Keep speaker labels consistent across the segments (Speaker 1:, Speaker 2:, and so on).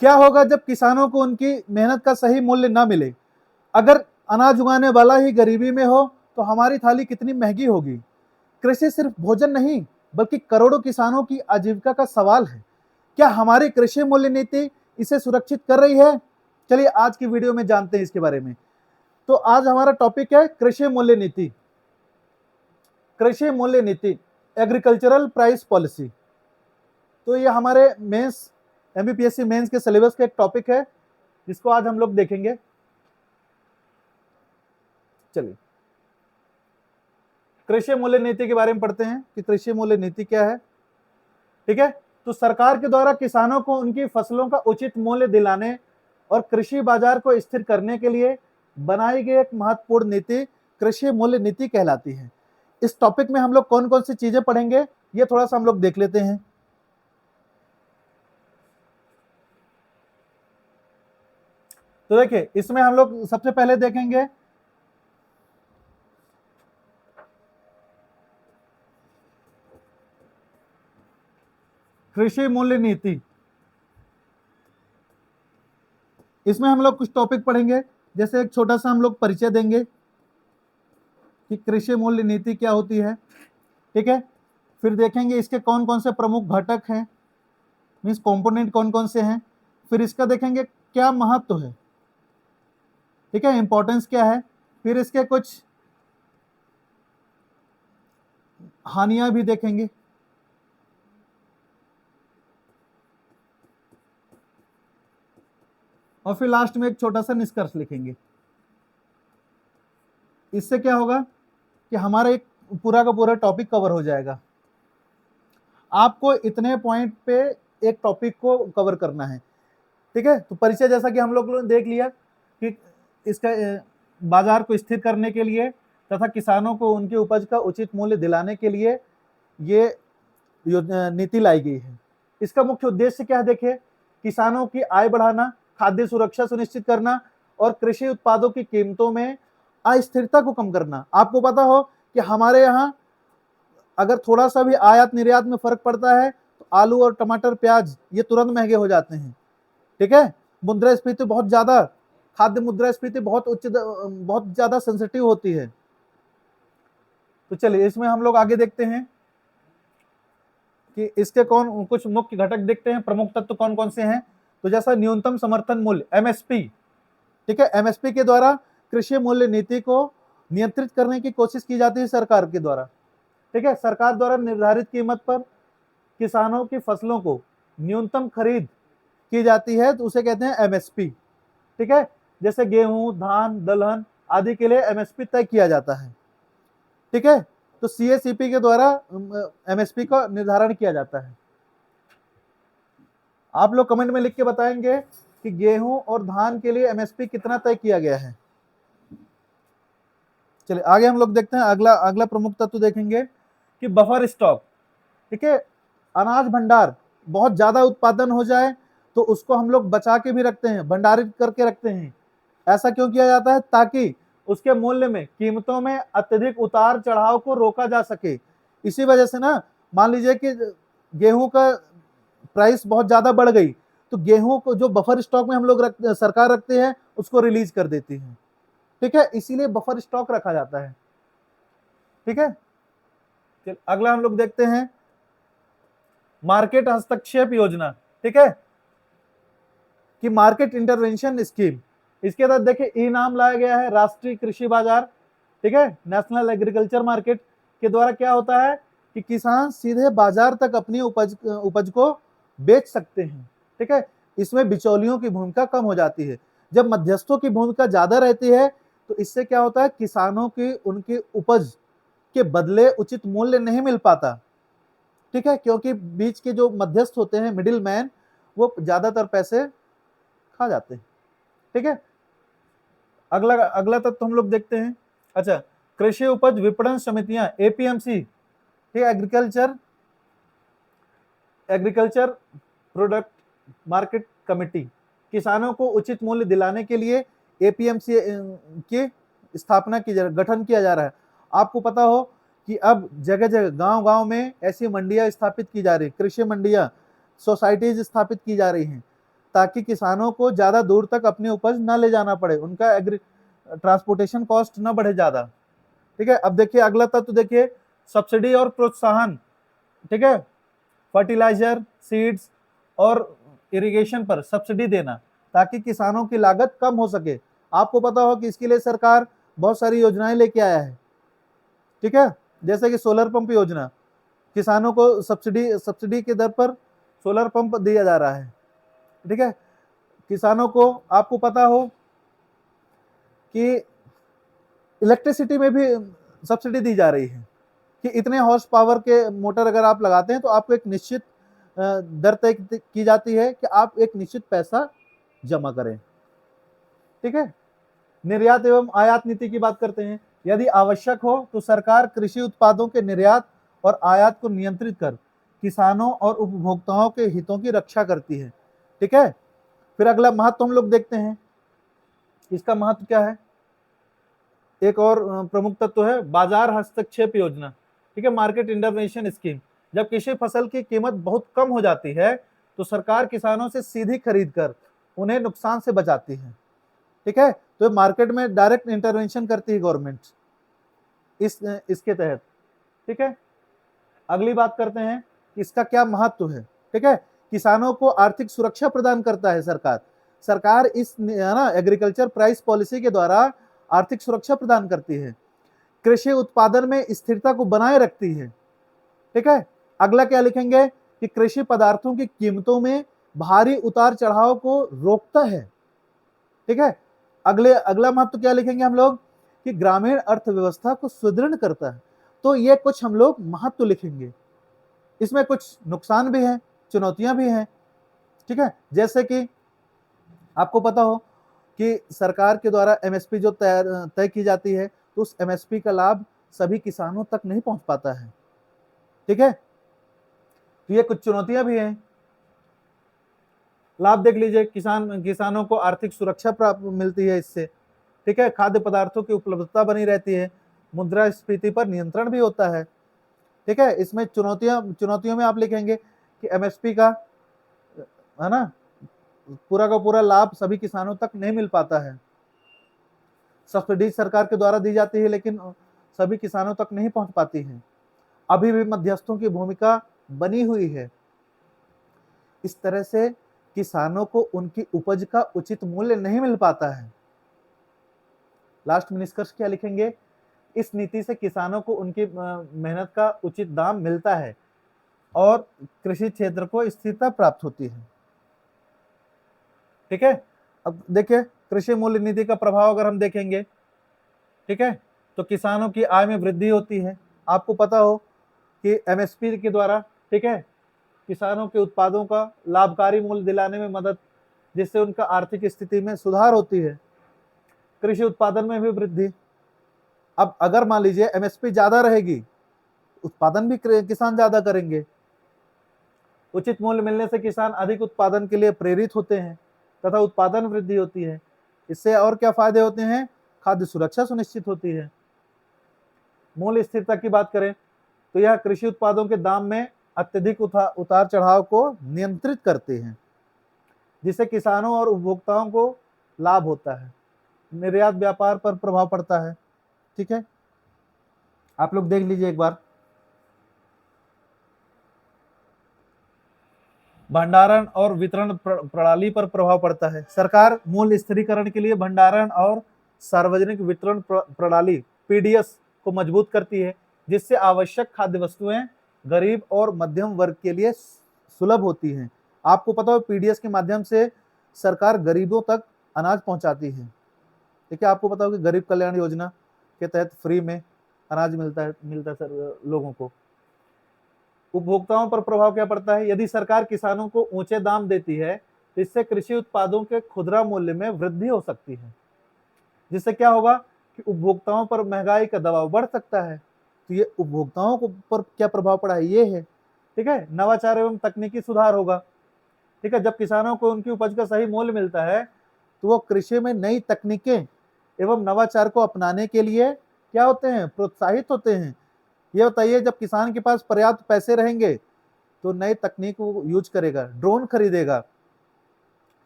Speaker 1: क्या होगा जब किसानों को उनकी मेहनत का सही मूल्य ना मिले? अगर अनाज उगाने वाला ही गरीबी में हो तो हमारी थाली कितनी महंगी होगी। कृषि सिर्फ भोजन नहीं बल्कि करोड़ों किसानों की आजीविका का सवाल है। क्या हमारी कृषि मूल्य नीति इसे सुरक्षित कर रही है? चलिए आज की वीडियो में जानते हैं इसके बारे में। तो आज हमारा टॉपिक है कृषि मूल्य नीति। कृषि मूल्य नीति, एग्रीकल्चरल प्राइस पॉलिसी। तो ये हमारे मेंस एमपीएससी मेंस के सिलेबस का एक टॉपिक है जिसको आज हम लोग देखेंगे। चलिए कृषि मूल्य नीति के बारे में पढ़ते हैं कि कृषि मूल्य नीति क्या है। ठीक है, तो सरकार के द्वारा किसानों को उनकी फसलों का उचित मूल्य दिलाने और कृषि बाजार को स्थिर करने के लिए बनाई गई एक महत्वपूर्ण नीति कृषि मूल्य नीति कहलाती है। इस टॉपिक में हम लोग कौन कौन सी चीजें पढ़ेंगे ये थोड़ा सा हम लोग देख लेते हैं। तो देखिए इसमें हम लोग सबसे पहले देखेंगे कृषि मूल्य नीति। इसमें हम लोग कुछ टॉपिक पढ़ेंगे, जैसे एक छोटा सा हम लोग परिचय देंगे कि कृषि मूल्य नीति क्या होती है। ठीक है, फिर देखेंगे इसके कौन कौन से प्रमुख घटक हैं, मीन्स कंपोनेंट कौन कौन से हैं। फिर इसका देखेंगे क्या महत्व है, ठीक है, इंपॉर्टेंस क्या है। फिर इसके कुछ हानियां भी देखेंगे। और फिर लास्ट में एक छोटा सा निष्कर्ष लिखेंगे। इससे क्या होगा कि हमारा एक पूरा का पूरा टॉपिक कवर हो जाएगा। आपको इतने पॉइंट पे एक टॉपिक को कवर करना है। ठीक है, तो परिचय जैसा कि हम लोग ने देख लिया कि इसका बाजार को स्थिर करने के लिए तथा किसानों को उनकी उपज का उचित मूल्य दिलाने के लिए ये नीति लाई गई है। इसका मुख्य उद्देश्य क्या है, देखिए, किसानों की आय बढ़ाना, खाद्य सुरक्षा सुनिश्चित करना और कृषि उत्पादों की कीमतों में अस्थिरता को कम करना। आपको पता हो कि हमारे यहाँ अगर थोड़ा सा भी आयात निर्यात में फर्क पड़ता है तो आलू और टमाटर प्याज ये तुरंत महंगे हो जाते हैं। ठीक है, मुद्रास्फीति बहुत ज्यादा, खाद्य मुद्रास्फीति बहुत ज्यादा सेंसिटिव होती है। तो चलिए इसमें हम लोग आगे देखते हैं कि इसके कौन कुछ मुख्य घटक देखते हैं, प्रमुख तत्व कौन कौन से हैं। तो जैसा न्यूनतम समर्थन मूल्य एमएसपी, ठीक है, एमएसपी के द्वारा कृषि मूल्य नीति को नियंत्रित करने की कोशिश की जाती है सरकार के द्वारा। ठीक है, सरकार द्वारा निर्धारित कीमत पर किसानों की फसलों को न्यूनतम खरीद की जाती है तो उसे कहते हैं एमएसपी। ठीक है, जैसे गेहूं, धान, दलहन आदि के लिए एमएसपी तय किया जाता है। ठीक है, तो सीएसईपी के द्वारा एमएसपी का निर्धारण किया जाता है। आप लोग कमेंट में लिख के बताएंगे कि गेहूं और धान के लिए एमएसपी कितना तय किया गया है। चलिए आगे हम लोग देखते हैं, अगला अगला प्रमुख तत्व देखेंगे कि बफर स्टॉक। ठीक है, अनाज भंडार बहुत ज्यादा उत्पादन हो जाए तो उसको हम लोग बचा के भी रखते हैं, भंडारित करके रखते हैं। ऐसा क्यों किया जाता है? ताकि उसके मूल्य में, कीमतों में अत्यधिक उतार चढ़ाव को रोका जा सके। इसी वजह से ना, मान लीजिए कि गेहूं का प्राइस बहुत ज्यादा बढ़ गई तो गेहूं को जो बफर स्टॉक में हम लोग सरकार रखते हैं उसको रिलीज कर देती है। ठीक है, इसीलिए बफर स्टॉक रखा जाता है। ठीक है, अगला हम लोग देखते हैं मार्केट हस्तक्षेप योजना। ठीक है, कि मार्केट इंटरवेंशन स्कीम, इसके तहत देखिए ई नाम लाया गया है, राष्ट्रीय कृषि बाजार। ठीक है, नेशनल एग्रीकल्चर मार्केट के द्वारा क्या होता है कि किसान सीधे बाजार तक अपनी उपज को बेच सकते हैं। ठीक है, इसमें बिचौलियों की भूमिका कम हो जाती है। जब मध्यस्थों की भूमिका ज्यादा रहती है तो इससे क्या होता है, किसानों की उनकी उपज के बदले उचित मूल्य नहीं मिल पाता। ठीक है, क्योंकि बीच के जो मध्यस्थ होते हैं, मिडिल मैन, वो ज्यादातर पैसे खा जाते हैं। ठीक है, अगला अगला तत्व हम लोग देखते हैं। अच्छा, कृषि उपज विपणन समितियां, एपीएमसी, ठीक है, एग्रीकल्चर प्रोडक्ट मार्केट कमेटी, किसानों को उचित मूल्य दिलाने के लिए एपीएमसी की स्थापना की गठन किया जा रहा है। आपको पता हो कि अब जगह जगह गांव गांव में ऐसी मंडियां स्थापित की जा रही, कृषि मंडियां, सोसाइटीज स्थापित की जा रही हैं ताकि किसानों को ज्यादा दूर तक अपनी उपज ना ले जाना पड़े, उनका ट्रांसपोर्टेशन कॉस्ट ना बढ़े ज्यादा। ठीक है, अब देखिए अगला तत्व देखिए, सब्सिडी और प्रोत्साहन। ठीक है, फर्टिलाइजर, सीड्स और इरिगेशन पर सब्सिडी देना ताकि किसानों की लागत कम हो सके। आपको पता हो कि इसके लिए सरकार बहुत सारी योजनाएं लेके आया है। ठीक है, जैसे कि सोलर पंप योजना, किसानों को सब्सिडी के दर पर सोलर पंप दिया जा रहा है। ठीक है, किसानों को आपको पता हो कि इलेक्ट्रिसिटी में भी सब्सिडी दी जा रही है कि इतने हॉर्स पावर के मोटर अगर आप लगाते हैं तो आपको एक निश्चित दर तय की जाती है कि आप एक निश्चित पैसा जमा करें। ठीक है, निर्यात एवं आयात नीति की बात करते हैं। यदि आवश्यक हो तो सरकार कृषि उत्पादों के निर्यात और आयात को नियंत्रित कर किसानों और उपभोक्ताओं के हितों की रक्षा करती है। ठीक है, फिर अगला महत्व हम लोग देखते हैं, इसका महत्व क्या है। एक और प्रमुख तत्व है बाजार हस्तक्षेप योजना। ठीक है, मार्केट इंटरवेंशन स्कीम। जब किसी फसल की कीमत बहुत कम हो जाती है तो सरकार किसानों से सीधी खरीद कर उन्हें नुकसान से बचाती है। ठीक है, तो मार्केट में डायरेक्ट इंटरवेंशन करती है गवर्नमेंट इसके तहत। ठीक है, अगली बात करते हैं इसका क्या महत्व है। ठीक है, किसानों को आर्थिक सुरक्षा प्रदान करता है सरकार इस ना एग्रीकल्चर प्राइस पॉलिसी के द्वारा आर्थिक सुरक्षा प्रदान करती है, कृषि उत्पादन में स्थिरता को बनाए रखती है। ठीक है, अगला क्या लिखेंगे कि कृषि पदार्थों की कीमतों में भारी उतार चढ़ाव को रोकता है। ठीक है, अगला महत्व क्या लिखेंगे हम लोग कि ग्रामीण अर्थव्यवस्था को सुदृढ़ करता है। तो ये कुछ हम लोग महत्व लिखेंगे, इसमें कुछ नुकसान भी हैं, चुनौतियां भी हैं। ठीक है, जैसे कि आपको पता हो कि सरकार के द्वारा एमएसपी जो तय की जाती है तो उस एमएसपी का लाभ सभी किसानों तक नहीं पहुंच पाता है। ठीक है, तो ये कुछ चुनौतियां भी हैं। लाभ देख लीजिए, किसानों को आर्थिक सुरक्षा प्राप्त मिलती है इससे। ठीक है, खाद्य पदार्थों की उपलब्धता बनी रहती है, मुद्रास्फीति पर नियंत्रण भी होता है। ठीक है, इसमें चुनौतियों में आप लिखेंगे कि एमएसपी का है ना पूरा का पूरा लाभ सभी किसानों तक नहीं मिल पाता है। सब्सिडी सरकार के द्वारा दी जाती है लेकिन सभी किसानों तक नहीं पहुंच पाती है, अभी भी मध्यस्थों की भूमिका बनी हुई है। इस तरह से किसानों को उनकी उपज का उचित मूल्य नहीं मिल पाता है। लास्ट में निष्कर्ष क्या लिखेंगे, इस नीति से किसानों को उनकी मेहनत का उचित दाम मिलता है और कृषि क्षेत्र को स्थिरता प्राप्त होती है। ठीक है, अब देखिए कृषि मूल्य नीति का प्रभाव अगर हम देखेंगे, ठीक है, तो किसानों की आय में वृद्धि होती है। आपको पता हो कि एमएसपी के द्वारा, ठीक है, किसानों के उत्पादों का लाभकारी मूल्य दिलाने में मदद, जिससे उनका आर्थिक स्थिति में सुधार होती है। कृषि उत्पादन में भी वृद्धि। अब अगर मान लीजिए एमएसपी ज्यादा रहेगी, उत्पादन भी किसान ज्यादा करेंगे। उचित मूल्य मिलने से किसान अधिक उत्पादन के लिए प्रेरित होते हैं तथा उत्पादन वृद्धि होती है। इससे और क्या फायदे होते हैं, खाद्य सुरक्षा सुनिश्चित होती है। मूल्य स्थिरता की बात करें तो यह कृषि उत्पादों के दाम में अत्यधिक उतार चढ़ाव को नियंत्रित करते हैं, जिससे किसानों और उपभोक्ताओं को लाभ होता है। निर्यात व्यापार पर प्रभाव पड़ता है। ठीक है, आप लोग देख लीजिए एक बार, भंडारण और वितरण प्रणाली पर प्रभाव पड़ता है। सरकार मूल्य स्थिरीकरण के लिए भंडारण और सार्वजनिक वितरण प्रणाली पीडीएस को मजबूत करती है, जिससे आवश्यक खाद्य वस्तुएं गरीब और मध्यम वर्ग के लिए सुलभ होती हैं। आपको पता हो पीडीएस के माध्यम से सरकार गरीबों तक अनाज पहुंचाती है। ठीक है, आपको पता हो कि गरीब कल्याण योजना के तहत फ्री में अनाज मिलता है सर लोगों को। उपभोक्ताओं पर प्रभाव क्या पड़ता है, यदि सरकार किसानों को ऊंचे दाम देती है तो इससे कृषि उत्पादों के खुदरा मूल्य में वृद्धि हो सकती है, जिससे क्या होगा कि उपभोक्ताओं पर महंगाई का दबाव बढ़ सकता है। तो ये उपभोक्ताओं को पर क्या प्रभाव पड़ा है, ये है। ठीक है, नवाचार एवं तकनीकी सुधार होगा। ठीक है, जब किसानों को उनकी उपज का सही मूल्य मिलता है तो वो कृषि में नई तकनीकें एवं नवाचार को अपनाने के लिए क्या होते हैं, प्रोत्साहित होते हैं। ये बताइए, जब किसान के पास पर्याप्त पैसे रहेंगे तो नई तकनीक को यूज करेगा, ड्रोन खरीदेगा।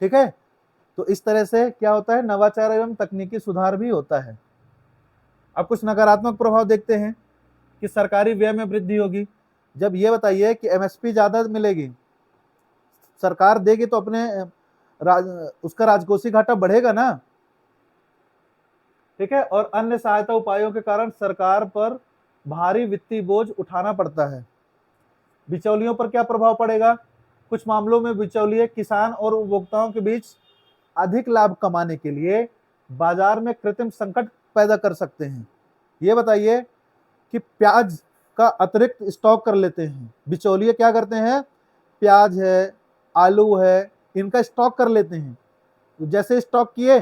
Speaker 1: ठीक है। तो इस तरह से क्या होता है, नवाचार एवं तकनीकी सुधार भी होता है। अब कुछ नकारात्मक प्रभाव देखते हैं कि सरकारी व्यय में वृद्धि होगी। जब ये बताइए कि एमएसपी ज्यादा मिलेगी, सरकार देगी तो अपने उसका राजकोषीय घाटा बढ़ेगा ना, ठीक है। और अन्य सहायता उपायों के कारण सरकार पर भारी वित्तीय बोझ उठाना पड़ता है। बिचौलियों पर क्या प्रभाव पड़ेगा? कुछ मामलों में बिचौलिए किसान और उपभोक्ताओं के बीच अधिक लाभ कमाने के लिए बाजार में कृत्रिम संकट पैदा कर सकते हैं। ये बताइए कि प्याज का अतिरिक्त स्टॉक कर लेते हैं। बिचौलिए क्या करते हैं, प्याज है, आलू है, इनका स्टॉक कर लेते हैं। तो जैसे स्टॉक किए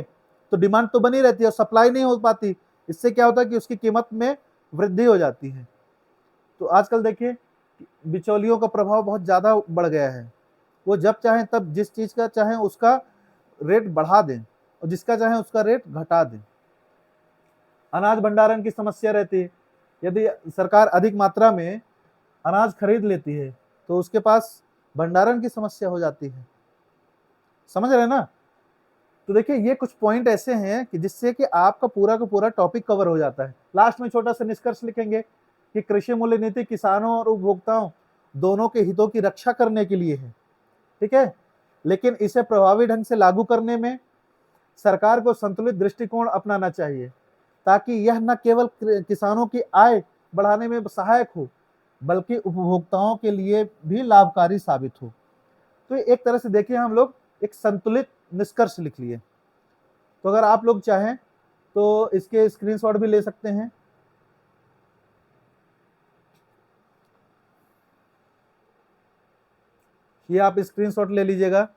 Speaker 1: तो डिमांड तो बनी रहती है और सप्लाई नहीं हो पाती। इससे क्या होता है कि उसकी कीमत में वृद्धि हो जाती है। तो आजकल देखिए बिचौलियों का प्रभाव बहुत ज्यादा बढ़ गया है। वो जब चाहें तब जिस चीज का चाहें उसका रेट बढ़ा दें और जिसका चाहें उसका रेट घटा दें। अनाज भंडारण की समस्या रहती है। यदि सरकार अधिक मात्रा में अनाज खरीद लेती है तो उसके पास भंडारण की समस्या हो जाती है। समझ रहे हैं ना? तो देखिए ये कुछ पॉइंट ऐसे हैं कि जिससे कि आपका पूरा का पूरा टॉपिक कवर हो जाता है। लास्ट में छोटा सा निष्कर्ष लिखेंगे कि कृषि मूल्य नीति किसानों और उपभोक्ताओं दोनों के हितों की रक्षा करने के लिए है, ठीक है। लेकिन इसे प्रभावी ढंग से लागू करने में सरकार को संतुलित दृष्टिकोण अपनाना चाहिए, ताकि यह न केवल किसानों की आय बढ़ाने में सहायक हो बल्कि उपभोक्ताओं के लिए भी लाभकारी साबित हो। तो एक तरह से देखिए हम लोग एक संतुलित निष्कर्ष लिख लिए। तो अगर आप लोग चाहें तो इसके स्क्रीनशॉट भी ले सकते हैं। ये आप स्क्रीनशॉट ले लीजिएगा।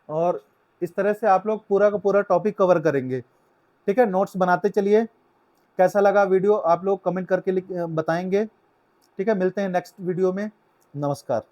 Speaker 1: और इस तरह से आप लोग पूरा का पूरा टॉपिक कवर करेंगे, ठीक है। नोट्स बनाते चलिए। कैसा लगा वीडियो आप लोग कमेंट करके बताएंगे, ठीक है। मिलते हैं नेक्स्ट वीडियो में। नमस्कार।